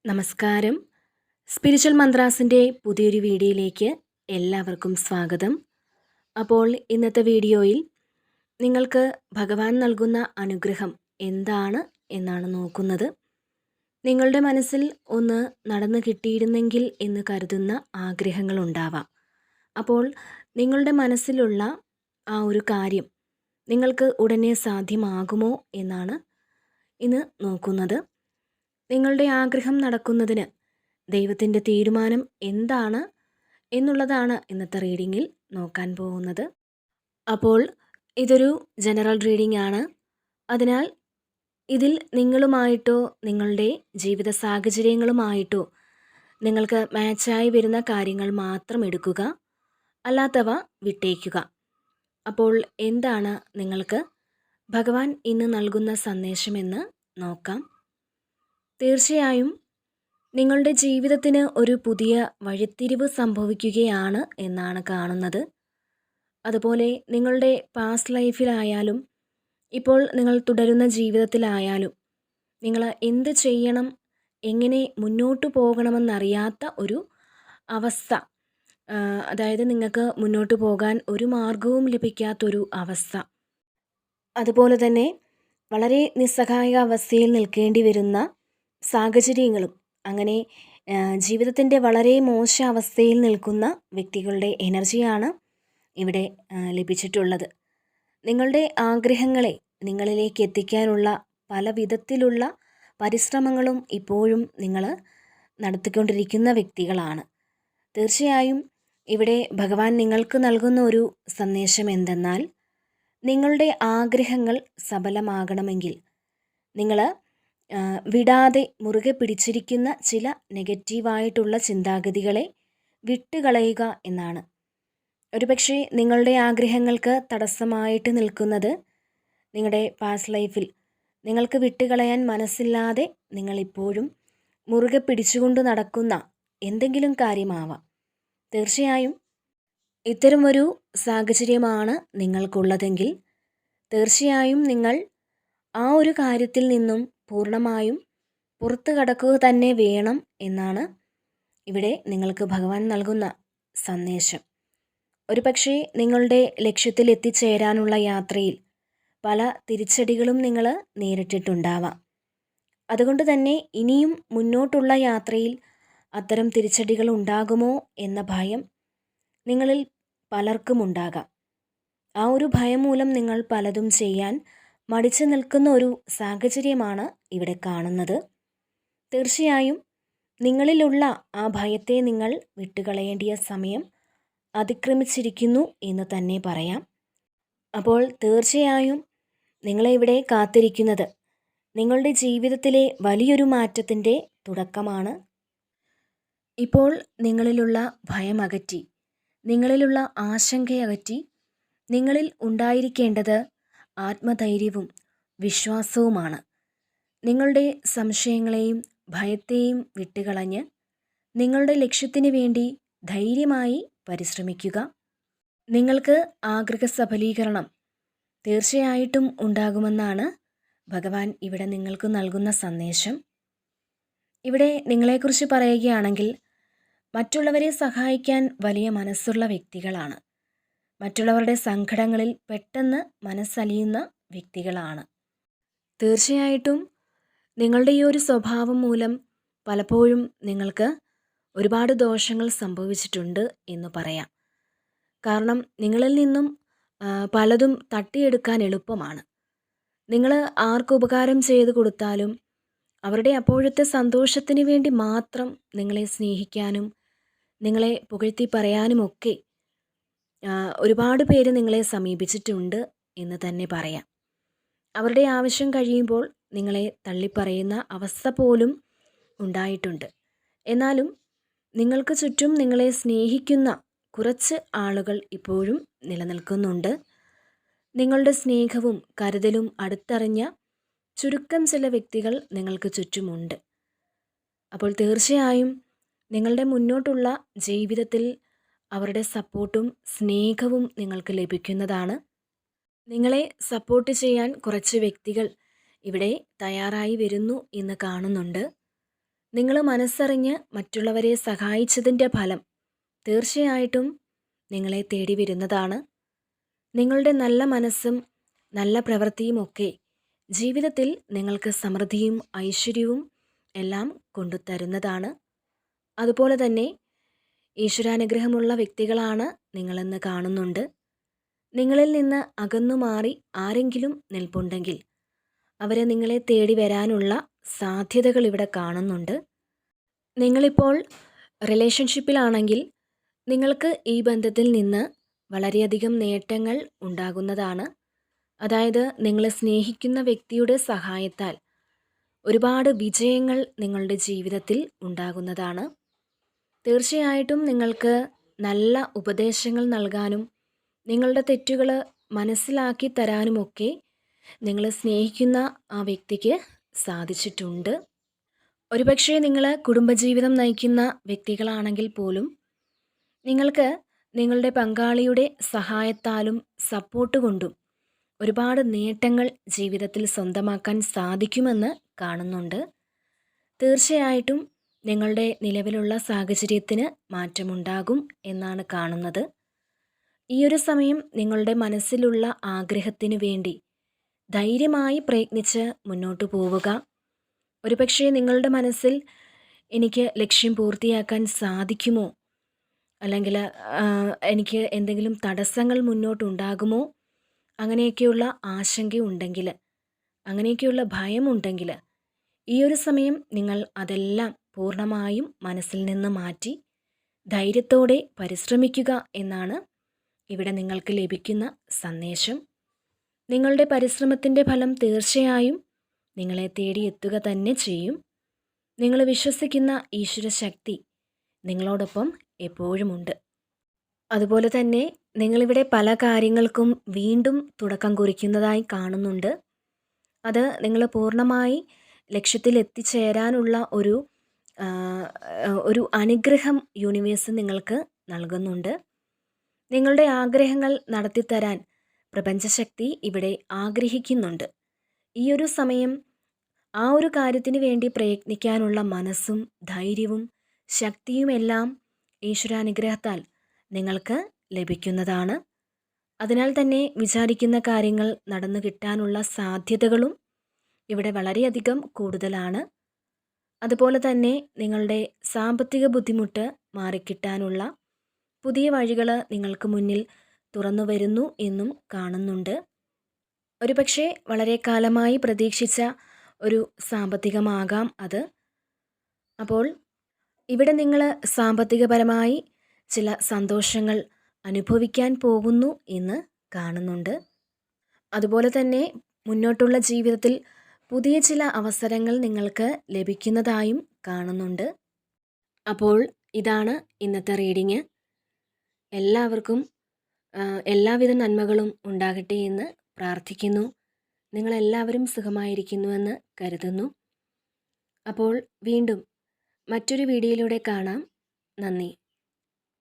നമസ്കാരം. സ്പിരിച്വൽ മന്ത്രാസിൻ്റെ പുതിയൊരു വീഡിയോയിലേക്ക് എല്ലാവർക്കും സ്വാഗതം. അപ്പോൾ ഇന്നത്തെ വീഡിയോയിൽ നിങ്ങൾക്ക് ഭഗവാൻ നൽകുന്ന അനുഗ്രഹം എന്താണ് എന്നാണ് നോക്കുന്നത്. നിങ്ങളുടെ മനസ്സിൽ ഒന്ന് നടന്നു കിട്ടിയിരുന്നെങ്കിൽ എന്ന് കരുതുന്ന ആഗ്രഹങ്ങളുണ്ടാവാം. അപ്പോൾ നിങ്ങളുടെ മനസ്സിലുള്ള ആ ഒരു കാര്യം നിങ്ങൾക്ക് ഉടനെ സാധ്യമാകുമോ എന്നാണ് ഇന്ന് നോക്കുന്നത്. നിങ്ങളുടെ ആഗ്രഹം നടക്കുന്നതിന് ദൈവത്തിൻ്റെ തീരുമാനം എന്താണ് എന്നുള്ളതാണ് ഇന്നത്തെ റീഡിങ്ങിൽ നോക്കാൻ പോകുന്നത്. അപ്പോൾ ഇതൊരു ജനറൽ റീഡിംഗ് ആണ്. അതിനാൽ ഇതിൽ നിങ്ങളുമായിട്ടോ നിങ്ങളുടെ ജീവിത സാഹചര്യങ്ങളുമായിട്ടോ നിങ്ങൾക്ക് മാച്ചായി വരുന്ന കാര്യങ്ങൾ മാത്രം എടുക്കുക, അല്ലാത്തവ വിട്ടേക്കുക. അപ്പോൾ എന്താണ് നിങ്ങൾക്ക് ഭഗവാൻ ഇന്ന് നൽകുന്ന സന്ദേശമെന്ന് നോക്കാം. തീർച്ചയായും നിങ്ങളുടെ ജീവിതത്തിന് ഒരു പുതിയ വഴിത്തിരിവ് സംഭവിക്കുകയാണ് എന്നാണ് കാണുന്നത്. അതുപോലെ നിങ്ങളുടെ പാസ്റ്റ് ലൈഫിലായാലും ഇപ്പോൾ നിങ്ങൾ തുടരുന്ന ജീവിതത്തിലായാലും നിങ്ങൾ എന്ത് ചെയ്യണം, എങ്ങനെ മുന്നോട്ട് പോകണമെന്നറിയാത്ത ഒരു അവസ്ഥ, അതായത് നിങ്ങൾക്ക് മുന്നോട്ട് പോകാൻ ഒരു മാർഗവും ലഭിക്കാത്തൊരു അവസ്ഥ, അതുപോലെ തന്നെ വളരെ നിസ്സഹായ അവസ്ഥയിൽ നിൽക്കേണ്ടി വരുന്ന സാഹചര്യങ്ങളും, അങ്ങനെ ജീവിതത്തിൻ്റെ വളരെ മോശ അവസ്ഥയിൽ നിൽക്കുന്ന വ്യക്തികളുടെ എനർജിയാണ് ഇവിടെ ലഭിച്ചിട്ടുള്ളത്. നിങ്ങളുടെ ആഗ്രഹങ്ങളെ നിങ്ങളിലേക്ക് എത്തിക്കാനുള്ള പല വിധത്തിലുള്ള പരിശ്രമങ്ങളും ഇപ്പോഴും നിങ്ങൾ നടത്തിക്കൊണ്ടിരിക്കുന്ന വ്യക്തികളാണ്. തീർച്ചയായും ഇവിടെ ഭഗവാൻ നിങ്ങൾക്ക് നൽകുന്ന ഒരു സന്ദേശം എന്തെന്നാൽ, നിങ്ങളുടെ ആഗ്രഹങ്ങൾ സഫലമാകണമെങ്കിൽ നിങ്ങൾ വിടാതെ മുറുകെ പിടിച്ചിരിക്കുന്ന ചില നെഗറ്റീവായിട്ടുള്ള ചിന്താഗതികളെ വിട്ടുകളയുക എന്നാണ്. ഒരുപക്ഷെ നിങ്ങളുടെ ആഗ്രഹങ്ങൾക്ക് തടസ്സമായിട്ട് നിൽക്കുന്നത് നിങ്ങളുടെ പാസ്റ്റ് ലൈഫിൽ നിങ്ങൾക്ക് വിട്ടുകളയാൻ മനസ്സില്ലാതെ നിങ്ങളിപ്പോഴും മുറുകെ പിടിച്ചുകൊണ്ട് നടക്കുന്ന എന്തെങ്കിലും കാര്യമാവാം. തീർച്ചയായും ഇത്തരമൊരു സാഹചര്യമാണ് നിങ്ങൾക്കുള്ളതെങ്കിൽ തീർച്ചയായും നിങ്ങൾ ആ ഒരു കാര്യത്തിൽ നിന്നും പൂർണ്ണമായും പുറത്തു കടക്കുക തന്നെ വേണം എന്നാണ് ഇവിടെ നിങ്ങൾക്ക് ഭഗവാൻ നൽകുന്ന സന്ദേശം. ഒരുപക്ഷെ നിങ്ങളുടെ ലക്ഷ്യത്തിൽ എത്തിച്ചേരാനുള്ള യാത്രയിൽ പല തിരിച്ചടികളും നിങ്ങൾ നേരിട്ടിട്ടുണ്ടാവാം. അതുകൊണ്ട് തന്നെ ഇനിയും മുന്നോട്ടുള്ള യാത്രയിൽ അത്തരം തിരിച്ചടികൾ ഉണ്ടാകുമോ എന്ന ഭയം നിങ്ങളിൽ പലർക്കും ഉണ്ടാകാം. ആ ഒരു ഭയം മൂലം നിങ്ങൾ പലതും ചെയ്യാൻ മടിച്ചു നിൽക്കുന്ന ഒരു സാഹചര്യമാണ് ഇവിടെ കാണുന്നത്. തീർച്ചയായും നിങ്ങളിലുള്ള ആ ഭയത്തെ നിങ്ങൾ വിട്ടുകളയേണ്ടിയ സമയം അതിക്രമിച്ചിരിക്കുന്നു എന്ന് തന്നെ പറയാം. അപ്പോൾ തീർച്ചയായും നിങ്ങളെ ഇവിടെ കാത്തിരിക്കുന്നത് നിങ്ങളുടെ ജീവിതത്തിലെ വലിയൊരു മാറ്റത്തിൻ്റെ തുടക്കമാണ്. ഇപ്പോൾ നിങ്ങളിലുള്ള ഭയം അകറ്റി, നിങ്ങളിലുള്ള ആശങ്കയകറ്റി നിങ്ങളിൽ ഉണ്ടായിരിക്കേണ്ടത് ആത്മധൈര്യവും വിശ്വാസവുമാണ്. നിങ്ങളുടെ സംശയങ്ങളെയും ഭയത്തെയും വിട്ടുകളഞ്ഞ് നിങ്ങളുടെ ലക്ഷ്യത്തിന് വേണ്ടി ധൈര്യമായി പരിശ്രമിക്കുക. നിങ്ങൾക്ക് ആഗ്രഹ സഫലീകരണം തീർച്ചയായിട്ടും ഉണ്ടാകുമെന്നാണ് ഭഗവാൻ ഇവിടെ നിങ്ങൾക്ക് നൽകുന്ന സന്ദേശം. ഇവിടെ നിങ്ങളെക്കുറിച്ച് പറയുകയാണെങ്കിൽ മറ്റുള്ളവരെ സഹായിക്കാൻ വലിയ മനസ്സുള്ള വ്യക്തികളാണ്. മറ്റുള്ളവരുടെ സങ്കടങ്ങളിൽ പെട്ടെന്ന് മനസ്സലിയുന്ന വ്യക്തികളാണ്. തീർച്ചയായിട്ടും നിങ്ങളുടെ ഈ ഒരു സ്വഭാവം മൂലം പലപ്പോഴും നിങ്ങൾക്ക് ഒരുപാട് ദോഷങ്ങൾ സംഭവിച്ചിട്ടുണ്ട് എന്ന് പറയാം. കാരണം നിങ്ങളിൽ നിന്നും പലതും തട്ടിയെടുക്കാൻ എളുപ്പമാണ്. നിങ്ങൾ ആർക്ക് ഉപകാരം ചെയ്തു കൊടുത്താലും അവരുടെ അപ്പോഴത്തെ സന്തോഷത്തിന് വേണ്ടി മാത്രം നിങ്ങളെ സ്നേഹിക്കാനും നിങ്ങളെ പുകഴ്ത്തി പറയാനുമൊക്കെ ഒരുപാട് പേര് നിങ്ങളെ സമീപിച്ചിട്ടുണ്ട് എന്ന് തന്നെ പറയാം. അവരുടെ ആവശ്യം കഴിയുമ്പോൾ നിങ്ങളെ തള്ളിപ്പറയുന്ന അവസ്ഥ പോലും ഉണ്ടായിട്ടുണ്ട്. എന്നാലും നിങ്ങൾക്ക് ചുറ്റും നിങ്ങളെ സ്നേഹിക്കുന്ന കുറച്ച് ആളുകൾ ഇപ്പോഴും നിലനിൽക്കുന്നുണ്ട്. നിങ്ങളുടെ സ്നേഹവും കരുതലും അടുത്തറിഞ്ഞ ചുരുക്കം ചില വ്യക്തികൾ നിങ്ങൾക്ക് ചുറ്റുമുണ്ട്. അപ്പോൾ തീർച്ചയായും നിങ്ങളുടെ മുന്നോട്ടുള്ള ജീവിതത്തിൽ അവരുടെ സപ്പോർട്ടും സ്നേഹവും നിങ്ങൾക്ക് ലഭിക്കുന്നതാണ്. നിങ്ങളെ സപ്പോർട്ട് ചെയ്യാൻ കുറച്ച് വ്യക്തികൾ ഇവിടെ തയ്യാറായി വരുന്നു എന്ന് കാണുന്നുണ്ട്. നിങ്ങൾ മനസ്സറിഞ്ഞ് മറ്റുള്ളവരെ സഹായിച്ചതിൻ്റെ ഫലം തീർച്ചയായിട്ടും നിങ്ങളെ തേടി വരുന്നതാണ്. നിങ്ങളുടെ നല്ല മനസ്സും നല്ല പ്രവൃത്തിയുമൊക്കെ ജീവിതത്തിൽ നിങ്ങൾക്ക് സമൃദ്ധിയും ഐശ്വര്യവും എല്ലാം കൊണ്ടുതരുന്നതാണ്. അതുപോലെ തന്നെ ഈശ്വരാനുഗ്രഹമുള്ള വ്യക്തികളാണ് നിങ്ങളെന്ന് കാണുന്നുണ്ട്. നിങ്ങളിൽ നിന്ന് അകന്നു മാറി ആരെങ്കിലും നിൽപ്പുണ്ടെങ്കിൽ അവരെ നിങ്ങളെ തേടി വരാനുള്ള സാധ്യതകൾ ഇവിടെ കാണുന്നുണ്ട്. നിങ്ങളിപ്പോൾ റിലേഷൻഷിപ്പിലാണെങ്കിൽ നിങ്ങൾക്ക് ഈ ബന്ധത്തിൽ നിന്ന് വളരെയധികം നേട്ടങ്ങൾ ഉണ്ടാകുന്നതാണ്. അതായത് നിങ്ങൾ സ്നേഹിക്കുന്ന വ്യക്തിയുടെ സഹായത്താൽ ഒരുപാട് വിജയങ്ങൾ നിങ്ങളുടെ ജീവിതത്തിൽ ഉണ്ടാകുന്നതാണ്. തീർച്ചയായിട്ടും നിങ്ങൾക്ക് നല്ല ഉപദേശങ്ങൾ നൽകാനും നിങ്ങളുടെ തെറ്റുകൾ മനസ്സിലാക്കി തരാനുമൊക്കെ നിങ്ങൾ സ്നേഹിക്കുന്ന ആ വ്യക്തിക്ക് സാധിച്ചിട്ടുണ്ട്. ഒരുപക്ഷെ നിങ്ങൾ കുടുംബജീവിതം നയിക്കുന്ന വ്യക്തികളാണെങ്കിൽ പോലും നിങ്ങൾക്ക് നിങ്ങളുടെ പങ്കാളിയുടെ സഹായത്താലും സപ്പോർട്ട് കൊണ്ടും ഒരുപാട് നേട്ടങ്ങൾ ജീവിതത്തിൽ സ്വന്തമാക്കാൻ സാധിക്കുമെന്ന് കാണുന്നുണ്ട്. തീർച്ചയായിട്ടും നിങ്ങളുടെ നിലവിലുള്ള സാഹചര്യത്തിന് മാറ്റമുണ്ടാകും എന്നാണ് കാണുന്നത്. ഈ ഒരു സമയം നിങ്ങളുടെ മനസ്സിലുള്ള ആഗ്രഹത്തിന് വേണ്ടി ധൈര്യമായി പ്രയത്നിച്ച് മുന്നോട്ട് പോവുക. ഒരുപക്ഷെ നിങ്ങളുടെ മനസ്സിൽ എനിക്ക് ലക്ഷ്യം പൂർത്തിയാക്കാൻ സാധിക്കുമോ, അല്ലെങ്കിൽ എനിക്ക് എന്തെങ്കിലും തടസ്സങ്ങൾ മുന്നോട്ടുണ്ടാകുമോ, അങ്ങനെയൊക്കെയുള്ള ആശങ്കയുണ്ടെങ്കിൽ, അങ്ങനെയൊക്കെയുള്ള ഭയമുണ്ടെങ്കിൽ ഈ ഒരു സമയം നിങ്ങൾ അതെല്ലാം പൂർണ്ണമായും മനസ്സിൽ നിന്ന് മാറ്റി ധൈര്യത്തോടെ പരിശ്രമിക്കുക എന്നാണ് ഇവിടെ നിങ്ങൾക്ക് ലഭിക്കുന്ന സന്ദേശം. നിങ്ങളുടെ പരിശ്രമത്തിൻ്റെ ഫലം തീർച്ചയായും നിങ്ങളെ തേടിയെത്തുക തന്നെ ചെയ്യും. നിങ്ങൾ വിശ്വസിക്കുന്ന ഈശ്വരശക്തി നിങ്ങളോടൊപ്പം എപ്പോഴുമുണ്ട്. അതുപോലെ തന്നെ നിങ്ങളിവിടെ പല കാര്യങ്ങൾക്കും വീണ്ടും തുടക്കം കുറിക്കുന്നതായി കാണുന്നുണ്ട്. അത് നിങ്ങൾ പൂർണ്ണമായി ലക്ഷ്യത്തിൽ എത്തിച്ചേരാനുള്ള ഒരു അനുഗ്രഹം യൂണിവേഴ്സ് നിങ്ങൾക്ക് നൽകുന്നുണ്ട്. നിങ്ങളുടെ ആഗ്രഹങ്ങൾ നടത്തിത്തരാൻ പ്രപഞ്ചശക്തി ഇവിടെ ആഗ്രഹിക്കുന്നുണ്ട്. ഈ ഒരു സമയം ആ ഒരു കാര്യത്തിന് വേണ്ടി പ്രയത്നിക്കാനുള്ള മനസ്സും ധൈര്യവും ശക്തിയുമെല്ലാം ഈശ്വരാനുഗ്രഹത്താൽ നിങ്ങൾക്ക് ലഭിക്കുന്നതാണ്. അതിനാൽ തന്നെ വിചാരിക്കുന്ന കാര്യങ്ങൾ നടന്നു കിട്ടാനുള്ള സാധ്യതകളും ഇവിടെ വളരെയധികം കൂടുതലാണ്. അതുപോലെ തന്നെ നിങ്ങളുടെ സാമ്പത്തിക ബുദ്ധിമുട്ട് മാറിക്കിട്ടാനുള്ള പുതിയ വഴികൾ നിങ്ങൾക്ക് മുന്നിൽ തുറന്നു വരുന്നു എന്നും കാണുന്നുണ്ട്. ഒരുപക്ഷെ വളരെ കാലമായി പ്രതീക്ഷിച്ച ഒരു സാമ്പത്തികമാകാം അത്. അപ്പോൾ ഇവിടെ നിങ്ങൾ സാമ്പത്തികപരമായി ചില സന്തോഷങ്ങൾ അനുഭവിക്കാൻ പോകുന്നു എന്ന് കാണുന്നുണ്ട്. അതുപോലെ തന്നെ മുന്നോട്ടുള്ള ജീവിതത്തിൽ പുതിയ ചില അവസരങ്ങൾ നിങ്ങൾക്ക് ലഭിക്കുന്നതായും കാണുന്നുണ്ട്. അപ്പോൾ ഇതാണ് ഇന്നത്തെ റീഡിങ്. എല്ലാവർക്കും എല്ലാവിധ നന്മകളും ഉണ്ടാകട്ടെ എന്ന് പ്രാർത്ഥിക്കുന്നു. നിങ്ങളെല്ലാവരും സുഖമായിരിക്കുന്നുവെന്ന് കരുതുന്നു. അപ്പോൾ വീണ്ടും മറ്റൊരു വീഡിയോയിലൂടെ കാണാം. നന്ദി.